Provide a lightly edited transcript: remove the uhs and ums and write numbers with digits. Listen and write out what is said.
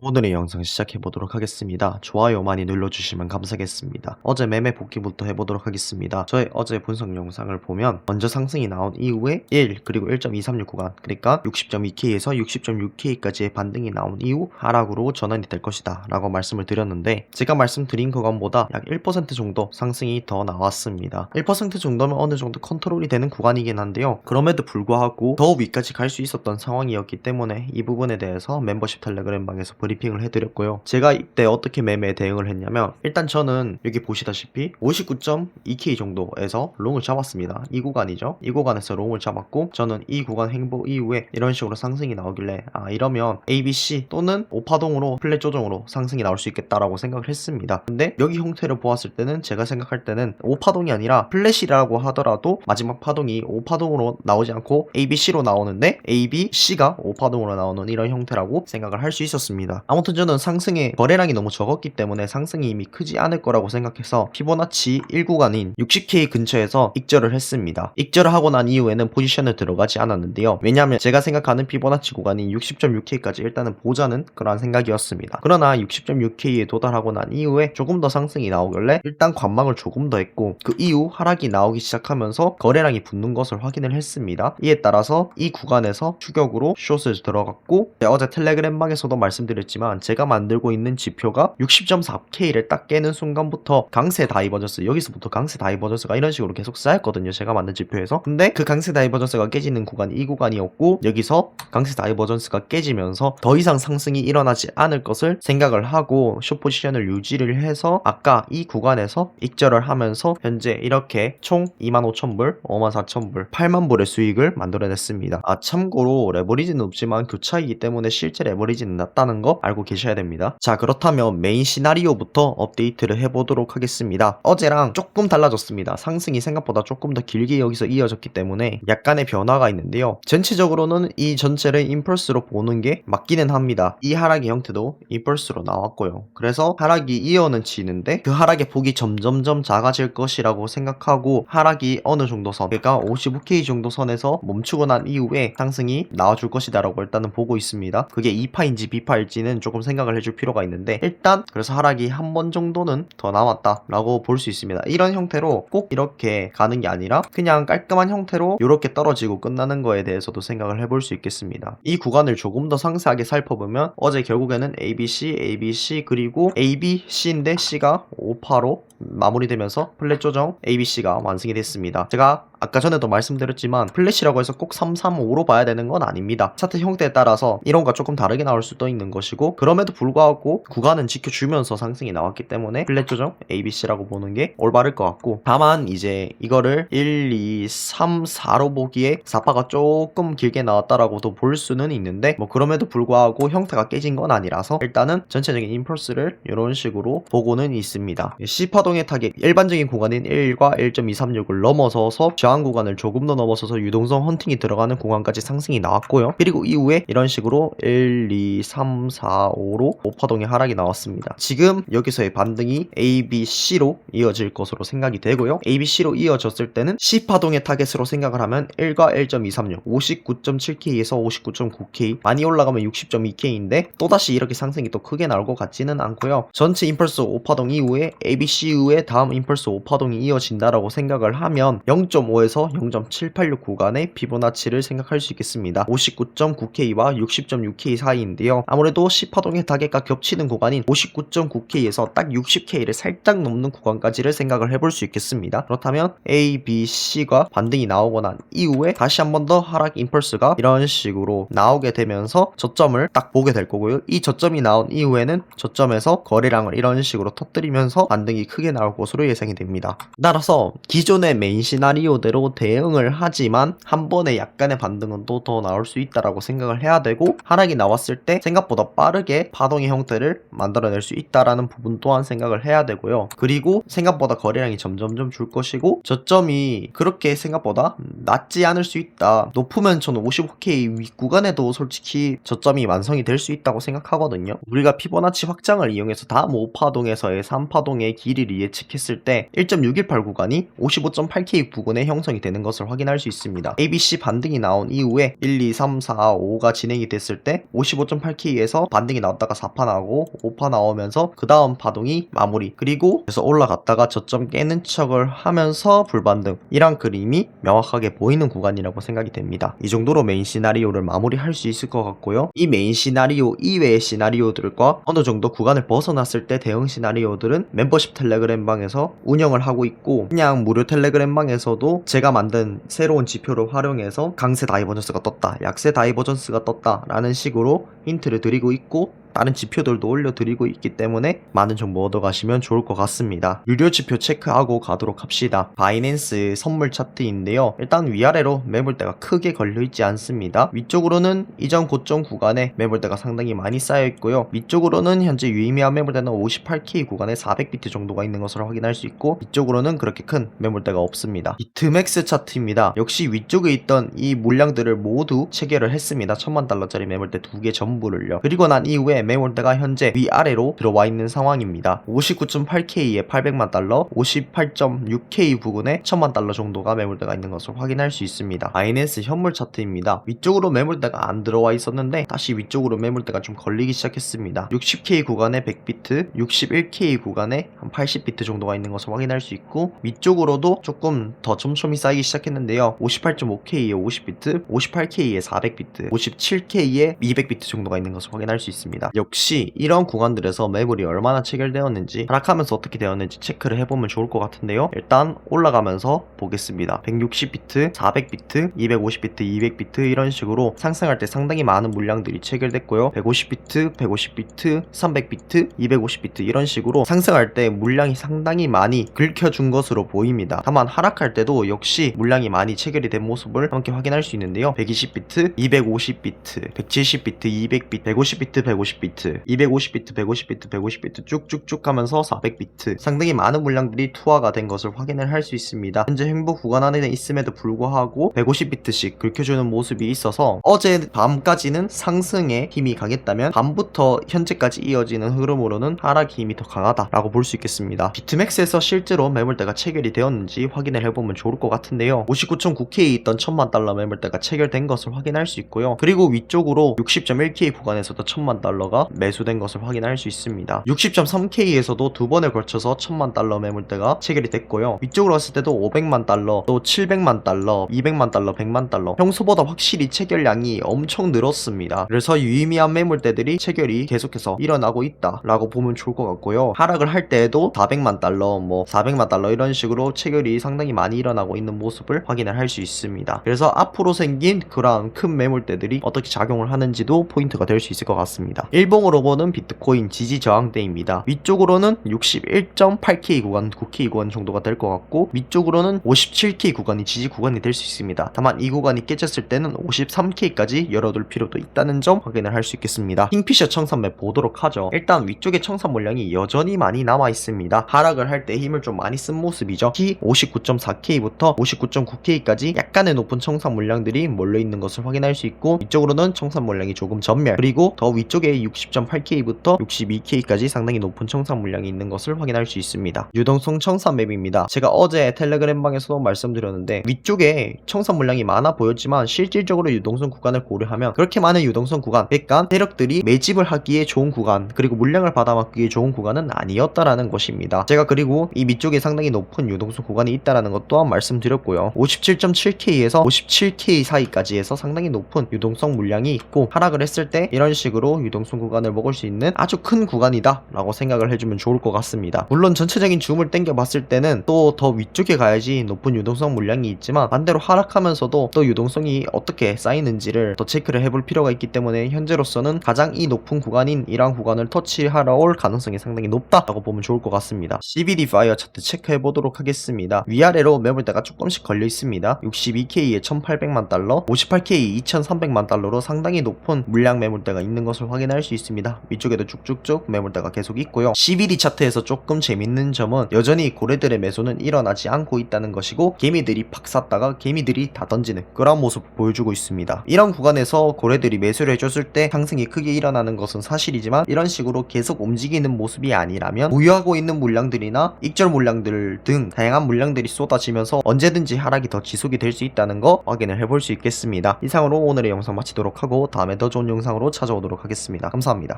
오늘의 영상 시작해보도록 하겠습니다. 좋아요 많이 눌러주시면 감사하겠습니다. 어제 매매 복귀부터 해보도록 하겠습니다. 저의 어제 분석 영상을 보면 먼저 상승이 나온 이후에 1 그리고 1.236 구간, 그러니까 60.2K에서 60.6K까지의 반등이 나온 이후 하락으로 전환이 될 것이다 라고 말씀을 드렸는데, 제가 말씀드린 구간보다 약 1% 정도 상승이 더 나왔습니다. 1% 정도면 어느 정도 컨트롤이 되는 구간이긴 한데요, 그럼에도 불구하고 더 위까지 갈 수 있었던 상황이었기 때문에 이 부분에 대해서 멤버십 텔레그램 방에서 브리핑을 해드렸고요. 제가 이때 어떻게 매매에 대응을 했냐면, 일단 저는 여기 보시다시피 59.2K 정도에서 롱을 잡았습니다. 이 구간이죠. 이 구간에서 롱을 잡았고, 저는 이 구간 행보 이후에 이런 식으로 상승이 나오길래 이러면 ABC 또는 오파동으로 플랫 조정으로 상승이 나올 수 있겠다라고 생각을 했습니다. 근데 여기 형태를 보았을 때는 제가 생각할 때는 오파동이 아니라 플랫이라고 하더라도 마지막 파동이 오파동으로 나오지 않고 ABC로 나오는데 ABC가 오파동으로 나오는 이런 형태라고 생각을 할 수 있었습니다. 아무튼 저는 상승의 거래량이 너무 적었기 때문에 상승이 이미 크지 않을 거라고 생각해서 피보나치 1구간인 60K 근처에서 익절을 했습니다. 익절을 하고 난 이후에는 포지션을 들어가지 않았는데요. 왜냐하면 제가 생각하는 피보나치 구간인 60.6K까지 일단은 보자는 그러한 생각이었습니다. 그러나 60.6K에 도달하고 난 이후에 조금 더 상승이 나오길래 일단 관망을 조금 더 했고, 그 이후 하락이 나오기 시작하면서 거래량이 붙는 것을 확인을 했습니다. 이에 따라서 이 구간에서 추격으로 숏을 들어갔고, 어제 텔레그램방에서도 말씀드렸지만 제가 만들고 있는 지표가 60.4K를 딱 깨는 순간부터 강세 다이버전스, 여기서부터 강세 다이버전스가 이런 식으로 계속 쌓였거든요, 제가 만든 지표에서. 근데 그 강세 다이버전스가 깨지는 구간이 이 구간이었고, 여기서 강세 다이버전스가 깨지면서 더 이상 상승이 일어나지 않을 것을 생각을 하고 숏 포지션을 유지를 해서 아까 이 구간에서 익절을 하면서 현재 이렇게 총 25,000불, 54,000불, 80,000불의 수익을 만들어냈습니다. 참고로 레버리지는 없지만 교차이기 때문에 실제 레버리지는 낮다는 거 알고 계셔야 됩니다. 자, 그렇다면 메인 시나리오부터 업데이트를 해보도록 하겠습니다. 어제랑 조금 달라졌습니다. 상승이 생각보다 조금 더 길게 여기서 이어졌기 때문에 약간의 변화가 있는데요, 전체적으로는 이 전체를 임펄스로 보는 게 맞기는 합니다. 이 하락의 형태도 임펄스로 나왔고요. 그래서 하락이 이어는 치는데 그 하락의 폭이 점점점 작아질 것이라고 생각하고, 하락이 어느 정도 선, 그러니까 55K 정도 선에서 멈추고 난 이후에 상승이 나와줄 것이다 라고 일단은 보고 있습니다. 그게 2파인지 B파일지는 조금 생각을 해줄 필요가 있는데, 일단 그래서 하락이 한 번 정도는 더 남았다 라고 볼 수 있습니다. 이런 형태로 꼭 이렇게 가는 게 아니라 그냥 깔끔한 형태로 이렇게 떨어지고 끝나는 거에 대해서도 생각을 해볼 수 있겠습니다. 이 구간을 조금 더 상세하게 살펴보면 어제 결국에는 ABC 그리고 ABC인데 C가 5파로 마무리되면서 플랫 조정 ABC가 완성이 됐습니다. 제가 아까 전에도 말씀드렸지만 플랫이라고 해서 꼭 335로 봐야 되는 건 아닙니다. 차트 형태에 따라서 이론과 조금 다르게 나올 수도 있는 것이고, 그럼에도 불구하고 구간은 지켜주면서 상승이 나왔기 때문에 플랫 조정 ABC라고 보는 게 올바를 것 같고, 다만 이제 이거를 1, 2, 3, 4로 보기에 4파가 조금 길게 나왔다라고도 볼 수는 있는데, 그럼에도 불구하고 형태가 깨진 건 아니라서 일단은 전체적인 임펄스를 이런 식으로 보고는 있습니다. C파동의 타겟, 일반적인 구간인 1과 1.236을 넘어서서 저항 구간을 조금 더 넘어서서 유동성 헌팅이 들어가는 구간까지 상승이 나왔고요. 그리고 이후에 이런 식으로 1, 2, 3, 4, 5로 5파동의 하락이 나왔습니다. 지금 여기서의 반등이 ABC로 이어질 것으로 생각이 되고요. ABC로 이어졌을 때는 C파동의 타겟으로 생각을 하면 1과 1.236, 59.7K에서 59.9K, 많이 올라가면 60.2K인데 또다시 이렇게 상승이 또 크게 나올 것 같지는 않고요. 전체 임펄스 5파동 이후에 ABC 이후에 다음 임펄스 5파동이 이어진다라고 생각을 하면 0.5에서 0.786 구간의 피보나치를 생각할 수 있겠습니다. 59.9K와 60.6K 사이인데요, 아무래도 C파동의 타겟과 겹치는 구간인 59.9K에서 딱 60K를 살짝 넘는 구간까지를 생각을 해볼 수 있겠습니다. 그렇다면 A, B, C가 반등이 나오고 난 이후에 다시 한 번 더 하락 임펄스가 이런 식으로 나오게 되면서 저점을 딱 보게 될 거고요. 이 저점이 나온 이후에는 저점에서 거래량을 이런 식으로 터뜨리면서 반등이 크게 나올 것으로 예상이 됩니다. 따라서 기존의 메인 시나리오대로 대응을 하지만 한 번에 약간의 반등은 또 더 나올 수 있다라고 생각을 해야 되고, 하락이 나왔을 때 생각보다 빠르게 파동의 형태를 만들어낼 수 있다라는 부분 또한 생각을 해야 되고요. 그리고 생각보다 거래량이 점점점 줄 것이고, 저점이 그렇게 생각보다 낮지 않을 수 있다. 높으면 저는 55K 윗구간에도 솔직히 저점이 완성이 될 수 있다고 생각하거든요. 우리가 피보나치 확장을 이용해서 다음 5파동에서의 3파동의 길이를 예측했을 때 1.618 구간이 55.8K 부근의 형성이 되는 것을 확인할 수 있습니다. ABC 반등이 나온 이후에 1, 2, 3, 4, 5가 진행이 됐을 때 55.8K에서 반등이 나왔다가 4파 나오고 5파 나오면서 그 다음 파동이 마무리, 그리고 그래서 올라갔다가 저점 깨는 척을 하면서 불반등, 이런 그림이 명확하게 보이는 구간이라고 생각이 됩니다. 이 정도로 메인 시나리오를 마무리할 수 있을 것 같고요. 이 메인 시나리오 이외의 시나리오들과 어느 정도 구간을 벗어났을 때 대응 시나리오들은 멤버십 텔레그램 방에서 운영을 하고 있고, 그냥 무료 텔레그램 방에서도 제가 만든 새로운 지표를 활용해서 강세 다이버전스가 떴다, 약세 다이버전스가 떴다 라는 식으로 힌트를 드리고 있고, 다른 지표들도 올려드리고 있기 때문에 많은 정보 얻어가시면 좋을 것 같습니다. 유료 지표 체크하고 가도록 합시다. 바이낸스 선물 차트인데요. 일단 위아래로 매물대가 크게 걸려있지 않습니다. 위쪽으로는 이전 고점 구간에 매물대가 상당히 많이 쌓여있고요. 위쪽으로는 현재 유의미한 매물대는 58K 구간에 400비트 정도가 있는 것으로 확인할 수 있고, 위쪽으로는 그렇게 큰 매물대가 없습니다. 비트맥스 차트입니다. 역시 위쪽에 있던 이 물량들을 모두 체결을 했습니다. 1000만달러짜리 매물대 2개 전부를요. 그리고 난 이후에 매물대가 현재 위아래로 들어와 있는 상황입니다. 59.8K에 800만 달러, 58.6K 부근에 1000만 달러 정도가 매물대가 있는 것을 확인할 수 있습니다. 바이낸스 현물 차트입니다. 위쪽으로 매물대가 안 들어와 있었는데 다시 위쪽으로 매물대가 좀 걸리기 시작했습니다. 60K 구간에 100비트, 61K 구간에 한 80비트 정도가 있는 것을 확인할 수 있고, 위쪽으로도 조금 더 촘촘히 쌓이기 시작했는데요. 58.5K에 50비트, 58K에 400비트, 57K에 200비트 정도가 있는 것을 확인할 수 있습니다. 역시 이런 구간들에서 매물이 얼마나 체결되었는지, 하락하면서 어떻게 되었는지 체크를 해보면 좋을 것 같은데요. 일단 올라가면서 보겠습니다. 160비트, 400비트, 250비트, 200비트 이런 식으로 상승할 때 상당히 많은 물량들이 체결됐고요. 150비트, 150비트, 300비트, 250비트 이런 식으로 상승할 때 물량이 상당히 많이 긁혀준 것으로 보입니다. 다만 하락할 때도 역시 물량이 많이 체결이 된 모습을 함께 확인할 수 있는데요. 120비트, 250비트, 170비트, 200비트, 150비트, 150비트, 250비트, 150비트, 150비트 쭉쭉쭉 하면서 400비트, 상당히 많은 물량들이 투하가 된 것을 확인을 할 수 있습니다. 현재 행복 구간 안에 있음에도 불구하고 150비트씩 긁혀주는 모습이 있어서 어제 밤까지는 상승의 힘이 강했다면 밤부터 현재까지 이어지는 흐름으로는 하락의 힘이 더 강하다라고 볼 수 있겠습니다. 비트맥스에서 실제로 매물대가 체결이 되었는지 확인을 해보면 좋을 것 같은데요. 59.9K에 있던 1000만 달러 매물대가 체결된 것을 확인할 수 있고요. 그리고 위쪽으로 60.1K 구간에서도 1000만 달러가 매수된 것을 확인할 수 있습니다. 60.3K에서도 두 번에 걸쳐서 1000만 달러 매물대가 체결이 됐고요. 위쪽으로 왔을 때도 500만 달러, 또 700만 달러, 200만 달러, 100만 달러, 평소보다 확실히 체결량이 엄청 늘었습니다. 그래서 유의미한 매물대들이 체결이 계속해서 일어나고 있다라고 보면 좋을 것 같고요. 하락을 할 때에도 400만 달러, 400만 달러 이런 식으로 체결이 상당히 많이 일어나고 있는 모습을 확인을 할 수 있습니다. 그래서 앞으로 생긴 그러한 큰 매물대들이 어떻게 작용을 하는지도 포인트가 될 수 있을 것 같습니다. 일봉으로 보는 비트코인 지지 저항대입니다. 위쪽으로는 61.8K 구간, 9K 구간 정도가 될 것 같고, 위쪽으로는 57K 구간이 지지 구간이 될 수 있습니다. 다만 이 구간이 깨졌을 때는 53K까지 열어둘 필요도 있다는 점 확인을 할 수 있겠습니다. 킹피셔 청산매 보도록 하죠. 일단 위쪽에 청산 물량이 여전히 많이 남아 있습니다. 하락을 할 때 힘을 좀 많이 쓴 모습이죠. 특히 59.4K부터 59.9K까지 약간의 높은 청산 물량들이 몰려있는 것을 확인할 수 있고, 위쪽으로는 청산 물량이 조금 전멸, 그리고 더 위쪽에 60.8K부터 62K까지 상당히 높은 청산 물량이 있는 것을 확인할 수 있습니다. 유동성 청산 맵입니다. 제가 어제 텔레그램 방에서도 말씀드렸는데, 위쪽에 청산 물량이 많아 보였지만 실질적으로 유동성 구간을 고려하면 그렇게 많은 유동성 구간, 백간 세력들이 매집을 하기에 좋은 구간, 그리고 물량을 받아먹기에 좋은 구간은 아니었다라는 것입니다. 제가 그리고 이 밑쪽에 상당히 높은 유동성 구간이 있다라는 것 또한 말씀드렸고요. 57.7K에서 57K 사이까지 해서 상당히 높은 유동성 물량이 있고, 하락을 했을 때 이런 식으로 유동성 구간을 먹을 수 있는 아주 큰 구간이다 라고 생각을 해주면 좋을 것 같습니다. 물론 전체적인 줌을 당겨 봤을 때는 또 더 위쪽에 가야지 높은 유동성 물량이 있지만, 반대로 하락하면서도 또 유동성이 어떻게 쌓이는지를 더 체크를 해볼 필요가 있기 때문에 현재로서는 가장 이 높은 구간인 이러한 구간을 터치하러 올 가능성이 상당히 높다라고 보면 좋을 것 같습니다. CBD 파이어 차트 체크해 보도록 하겠습니다. 위아래로 매물대가 조금씩 걸려 있습니다. 62K에 1800만 달러, 58K 2300만 달러로 상당히 높은 물량 매물대가 있는 것을 확인할 수 수 있습니다. 위쪽에도 쭉쭉쭉 매물대가 계속 있고요. 11위 차트에서 조금 재밌는 점은 여전히 고래들의 매수는 일어나지 않고 있다는 것이고 개미들이 팍 샀다가 개미들이 다 던지는 그런 모습 보여주고 있습니다. 이런 구간에서 고래들이 매수를 해줬을 때 상승이 크게 일어나는 것은 사실이지만 이런 식으로 계속 움직이는 모습이 아니라면 보유하고 있는 물량들이나 익절 물량들 등 다양한 물량들이 쏟아지면서 언제든지 하락이 더 지속이 될 수 있다는 거 확인을 해볼 수 있겠습니다. 이상으로 오늘의 영상 마치도록 하고 다음에 더 좋은 영상으로 찾아오도록 하겠습니다. 감사합니다.